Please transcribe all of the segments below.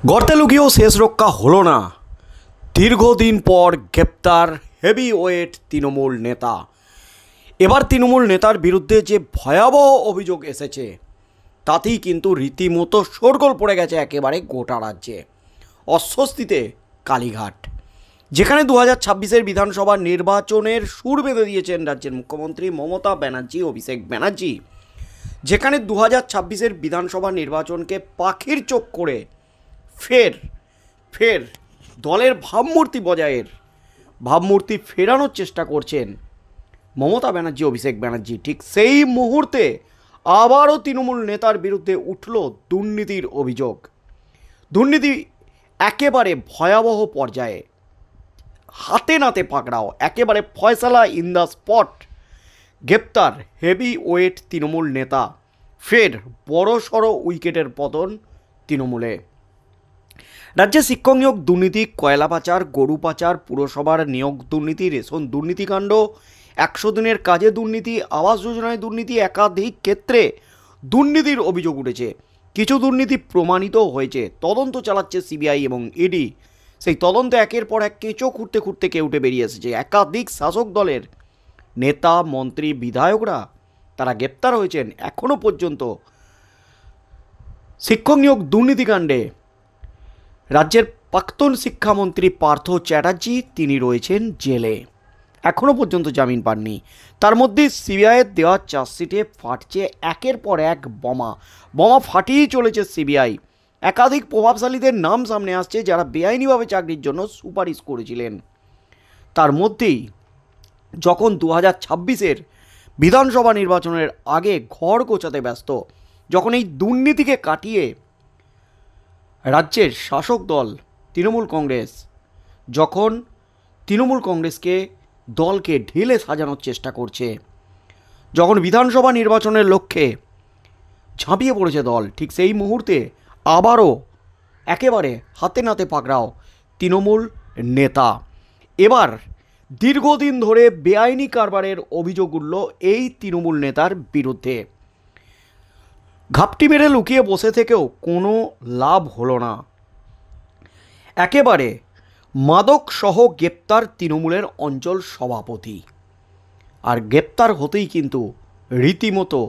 গর্তে লুকিয়েও শেষ রক্ষা হলো না। দীর্ঘদিন পর গ্রেপ্তার হেভি ওয়েট তৃণমূল নেতা। এবার তৃণমূল নেতার বিরুদ্ধে যে ভয়াবহ অভিযোগ এসেছে তাতেই কিন্তু রীতিমতো শোরগোল পড়ে গেছে একেবারে গোটা রাজ্যে। অস্বস্তিতে কালীঘাট, যেখানে 2026-এর বিধানসভা নির্বাচনের সুর বেঁধে দিয়েছেন রাজ্যের মুখ্যমন্ত্রী মমতা ব্যানার্জি, অভিষেক ব্যানার্জি, যেখানে 2026-এর বিধানসভা নির্বাচনকে পাখির চোখ করে ফের দলের ভাবমূর্তি ফেরানোর চেষ্টা করছেন মমতা ব্যানার্জি, অভিষেক ব্যানার্জি। ঠিক সেই মুহূর্তে আবারও তৃণমূল নেতার বিরুদ্ধে উঠল দুর্নীতির অভিযোগ। দুর্নীতি একেবারে ভয়াবহ পর্যায়ে, হাতে নাতে পাকড়াও, একেবারে ফয়সালা ইন দ্য স্পট। গ্রেপ্তার হেভি ওয়েট তৃণমূল নেতা, ফের বড়সড় উইকেটের পতন তৃণমূলে। রাজ্যে শিক্ষক নিয়োগ দুর্নীতি, কয়লা পাচার, গরু পাচার, পুরসভার নিয়োগ দুর্নীতি, রেশন দুর্নীতিকাণ্ড, 100 দিনের কাজে দুর্নীতি, আবাস যোজনায় দুর্নীতি, একাধিক ক্ষেত্রে দুর্নীতির অভিযোগ উঠেছে। কিছু দুর্নীতি প্রমাণিত হয়েছে, তদন্ত চালাচ্ছে সিবিআই এবং ইডি। সেই তদন্তে একের পর এক কেঁচো খুঁড়তে কে উঠে বেরিয়ে এসেছে। একাধিক শাসক দলের নেতা, মন্ত্রী, বিধায়করা তারা গ্রেপ্তার হয়েছেন। এখনও পর্যন্ত শিক্ষক নিয়োগ দুর্নীতিকাণ্ডে রাজ্যের প্রাক্তন শিক্ষামন্ত্রী পার্থ চ্যাটার্জি তিনি রয়েছেন জেলে, এখনও পর্যন্ত জামিন পাননি। তার মধ্যে সিবিআইয়ের দেওয়া চার্জশিটে ফাটছে একের পর এক বোমা ফাটিয়েই চলেছে সিবিআই। একাধিক প্রভাবশালীদের নাম সামনে আসছে যারা বেআইনিভাবে চাকরির জন্য সুপারিশ করেছিলেন। তার মধ্যেই যখন 2026-এর বিধানসভা নির্বাচনের আগে ঘর গোছাতে ব্যস্ত, যখন এই দুর্নীতিকে কাটিয়ে রাজ্যের শাসক দল তৃণমূল কংগ্রেস, যখন তৃণমূল কংগ্রেসকে দলকে ঢেলে সাজানোর চেষ্টা করছে, যখন বিধানসভা নির্বাচনের লক্ষ্যে ঝাঁপিয়ে পড়েছে দল, ঠিক সেই মুহূর্তে আবারও একেবারে হাতে নাতে পাকড়াও তৃণমূল নেতা। এবার দীর্ঘদিন ধরে বেআইনি কারবারের অভিযোগ উঠল এই তৃণমূল নেতার বিরুদ্ধে। ঘাপটি মেরে লুকিয়ে বসে থেকেও কোনো লাভ হলো না। একেবারে মাদক সহ গ্রেপ্তার তৃণমূলের অঞ্চল সভাপতি, আর গ্রেপ্তার হতেই কিন্তু রীতিমতো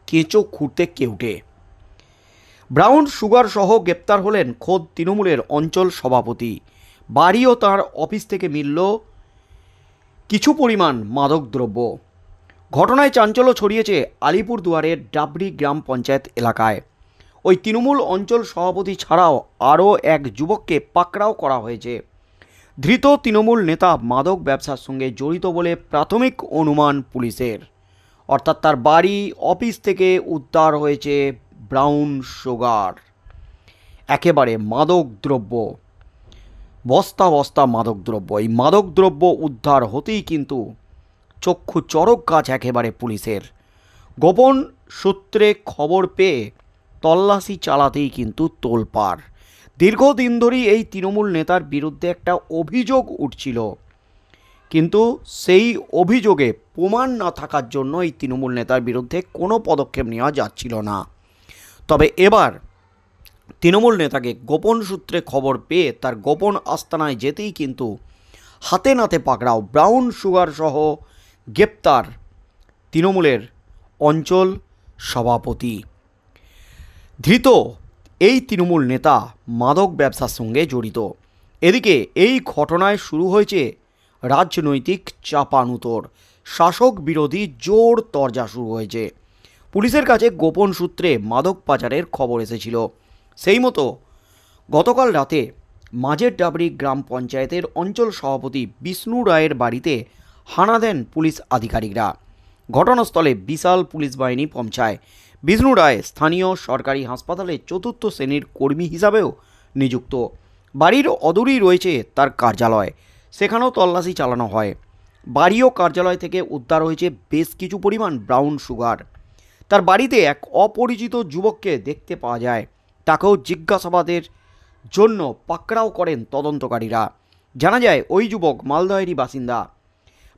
কেঁচো খুঁড়তে কেউটে। ব্রাউন সুগার সহ গ্রেপ্তার হলেন খোদ তৃণমূলের অঞ্চল সভাপতি। বাড়ি ও তাঁর অফিস থেকে মিলল কিছু পরিমাণ মাদকদ্রব্য। ঘটনায় চাঞ্চল্য ছড়িয়েছে আলিপুরদুয়ারের ডাবরি গ্রাম পঞ্চায়েত এলাকায়। ওই তৃণমূল অঞ্চল সভাপতি ছাড়াও আরও এক যুবককে পাকড়াও করা হয়েছে। ধৃত তৃণমূল নেতা মাদক ব্যবসার সঙ্গে জড়িত বলে প্রাথমিক অনুমান পুলিশের। অর্থাৎ তার বাড়ি, অফিস থেকে উদ্ধার হয়েছে ব্রাউন সুগার, একেবারে মাদকদ্রব্য, বস্তা বস্তা মাদকদ্রব্য। এই মাদকদ্রব্য উদ্ধার হতেই কিন্তু চক্ষু চড়ক গাছ একেবারে পুলিশের। গোপন সূত্রে খবর পেয়ে তল্লাশি চালাতেই কিন্তু তোলপাড়। দীর্ঘদিন ধরেই এই তৃণমূল নেতার বিরুদ্ধে একটা অভিযোগ উঠছিল, কিন্তু সেই অভিযোগে প্রমাণ না থাকার জন্য এই তৃণমূল নেতার বিরুদ্ধে কোনো পদক্ষেপ নেওয়া যাচ্ছিল না। তবে এবার তৃণমূল নেতাকে গোপন সূত্রে খবর পেয়ে তার গোপন আস্তানায় যেতেই কিন্তু হাতে নাতে পাকড়াও ব্রাউন সুগার সহ গ্রেপ্তার তৃণমূলের অঞ্চল সভাপতি। ধৃত এই তৃণমূল নেতা মাদক ব্যবসার সঙ্গে জড়িত। এদিকে এই ঘটনায় শুরু হয়েছে রাজনৈতিক চাপানুতোর, শাসক বিরোধী জোর তরজা শুরু হয়েছে। পুলিশের কাছে গোপন সূত্রে মাদক পাচারের খবর এসেছিল। সেই মতো গতকাল রাতে মাঝের ডাবরি গ্রাম পঞ্চায়েতের অঞ্চল সভাপতি বিষ্ণু রায়ের বাড়িতে হানা দেন পুলিশ আধিকারিকরা। ঘটনাস্থলে বিশাল পুলিশ বাহিনী পৌঁছায়। বিষ্ণু রায় স্থানীয় সরকারি হাসপাতালে 4র্থ শ্রেণীর কর্মী হিসাবেও নিযুক্ত। বাড়ির অদূরেই রয়েছে তার কার্যালয়, সেখানেও তল্লাশি চালানো হয়। বাড়ি ও কার্যালয় থেকে উদ্ধার হয়েছে বেশ কিছু পরিমাণ ব্রাউন সুগার। তার বাড়িতে এক অপরিচিত যুবককে দেখতে পাওয়া যায়, তাকেও জিজ্ঞাসাবাদের জন্য পাকড়াও করেন তদন্তকারীরা। জানা যায় ওই যুবক মালদহেরই বাসিন্দা।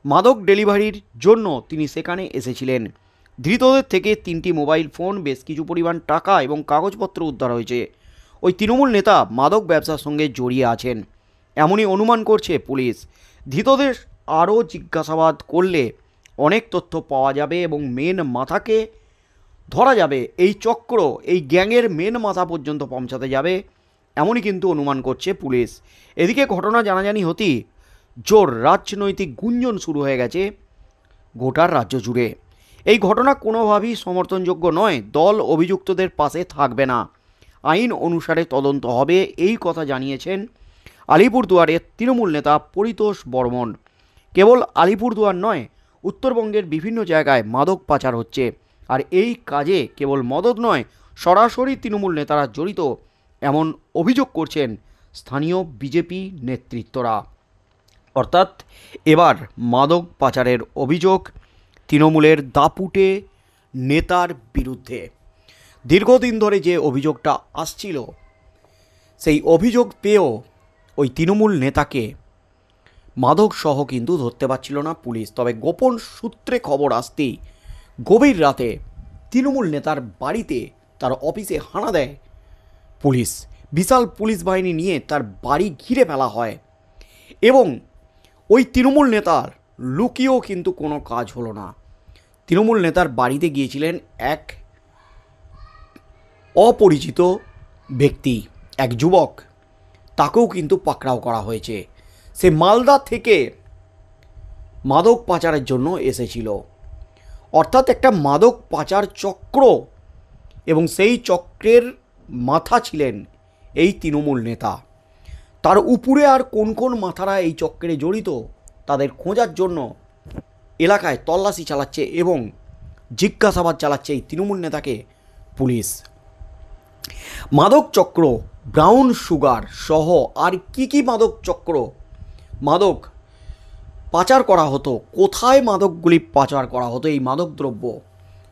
মাদক ডেলিভারির জন্য তিনি সেখানে এসেছিলেন। ধৃতদের থেকে 3টি মোবাইল ফোন, বেশ কিছু পরিমাণ টাকা এবং কাগজপত্র উদ্ধার হয়েছে। ওই তৃণমূল নেতা মাদক ব্যবসার সঙ্গে জড়িয়ে আছেন এমনই অনুমান করছে পুলিশ। ধৃতদের আরও জিজ্ঞাসাবাদ করলে অনেক তথ্য পাওয়া যাবে এবং মেন মাথাকে ধরা যাবে। এই চক্র, এই গ্যাংয়ের মেন মাথা পর্যন্ত পৌঁছাতে যাবে এমনই কিন্তু অনুমান করছে পুলিশ। এদিকে ঘটনা জানাজানি হতেই জোর রাজনৈতিক গুঞ্জন শুরু হয়ে গেছে গোটার রাজ্য জুড়ে। এই ঘটনা কোনোভাবেই সমর্থনযোগ্য নয়। দল অভিযুক্তদের পাশে থাকবে না, আইন অনুসারে তদন্ত হবে, এই কথা জানিয়েছেন আলিপুরদুয়ারের তৃণমূল নেতা পরিতোষ বর্মন। কেবল আলিপুরদুয়ার নয়, উত্তরবঙ্গের বিভিন্ন জায়গায় মাদক পাচার হচ্ছে, আর এই কাজে কেবল মদত নয়, সরাসরি তৃণমূল নেতারা জড়িত এমন অভিযোগ করছেন স্থানীয় বিজেপি নেতৃত্বরা। অর্থাৎ এবার মাদক পাচারের অভিযোগ তৃণমূলের দাপুটে নেতার বিরুদ্ধে। দীর্ঘদিন ধরে যে অভিযোগটা আসছিল, সেই অভিযোগ পেয়েও ওই তৃণমূল নেতাকে মাদক সহ কিন্তু ধরতে পারছিল না পুলিশ। তবে গোপন সূত্রে খবর আসতেই গভীর রাতে তৃণমূল নেতার বাড়িতে, তার অফিসে হানা দেয় পুলিশ। বিশাল পুলিশ বাহিনী নিয়ে তার বাড়ি ঘিরে ফেলা হয় এবং ওই তৃণমূল নেতার লুকিয়েও কিন্তু কোনো কাজ হলো না। তৃণমূল নেতার বাড়িতে গিয়েছিলেন এক অপরিচিত ব্যক্তি, এক যুবক, তাকেও কিন্তু পাকড়াও করা হয়েছে। সে মালদা থেকে মাদক পাচারের জন্য এসেছিল। অর্থাৎ একটা মাদক পাচার চক্র, এবং সেই চক্রের মাথা ছিলেন এই তৃণমূল নেতা। তার উপরে আর কোন কোন মাথারা এই চক্রে জড়িত, তাদের খোঁজার জন্য এলাকায় তল্লাশি চালাচ্ছে এবং জিজ্ঞাসাবাদ চালাচ্ছে এই তৃণমূল নেতাকে পুলিশ। মাদক চক্র, ব্রাউন সুগার সহ আর কি মাদক চক্র, মাদক পাচার করা হতো, কোথায় মাদকগুলি পাচার করা হতো, এই মাদকদ্রব্য,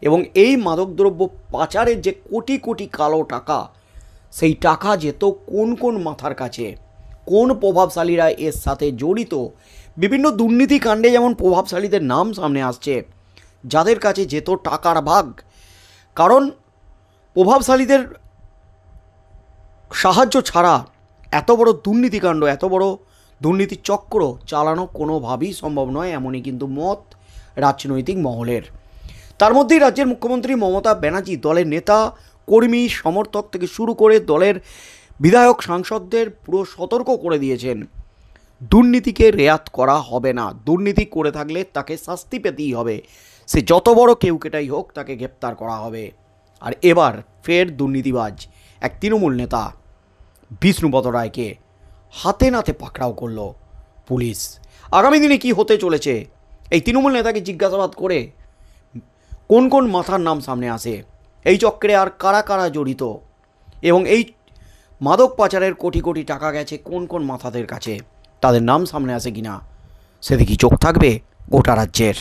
এবং এই মাদকদ্রব্য পাচারের যে কোটি কোটি কালো টাকা, সেই টাকা যেত কোন কোন মাথার কাছে, কোন প্রভাবশালীরা এর সাথে জড়িত। বিভিন্ন দুর্নীতি কাণ্ডে যেমন প্রভাবশালীদের নাম সামনে আসছে, যাদের কাছে যেত টাকার ভাগ। কারণ প্রভাবশালীদের সাহায্য ছাড়া এত বড় দুর্নীতিকাণ্ড, এত বড় দুর্নীতি চক্র চালানো কোনোভাবেই সম্ভব নয়, এমনই কিন্তু মত রাজনৈতিক মহলের। তার মধ্যেই রাজ্যের মুখ্যমন্ত্রী মমতা ব্যানার্জি দলের নেতা কর্মী সমর্থক থেকে শুরু করে দলের বিধায়ক সাংসদদের পুরো সতর্ক করে দিয়েছেন, দুর্নীতিকে রেয়াত করা হবে না। দুর্নীতি করে থাকলে তাকে শাস্তি পেতেই হবে, সে যত বড় কেউকেটাই হোক তাকে গ্রেপ্তার করা হবে। আর এবার ফের দুর্নীতিবাজ এক তৃণমূল নেতা বিষ্ণুপদ রায়কে হাতে নাতে পাকড়াও করল পুলিশ। আগামী দিনে কি হতে চলেছে, এই তৃণমূল নেতাকে জিজ্ঞাসাবাদ করে কোন কোন মাথার নাম সামনে আসে, এই চক্রে আর কারা কারা জড়িত, এবং এই মাদক পাচারের কোটি কোটি টাকা গেছে কোন কোন মাথাদের কাছে, তাদের নাম সামনে আসে কিনা, সেদিকে চোখ থাকবে গোটা রাজ্যের।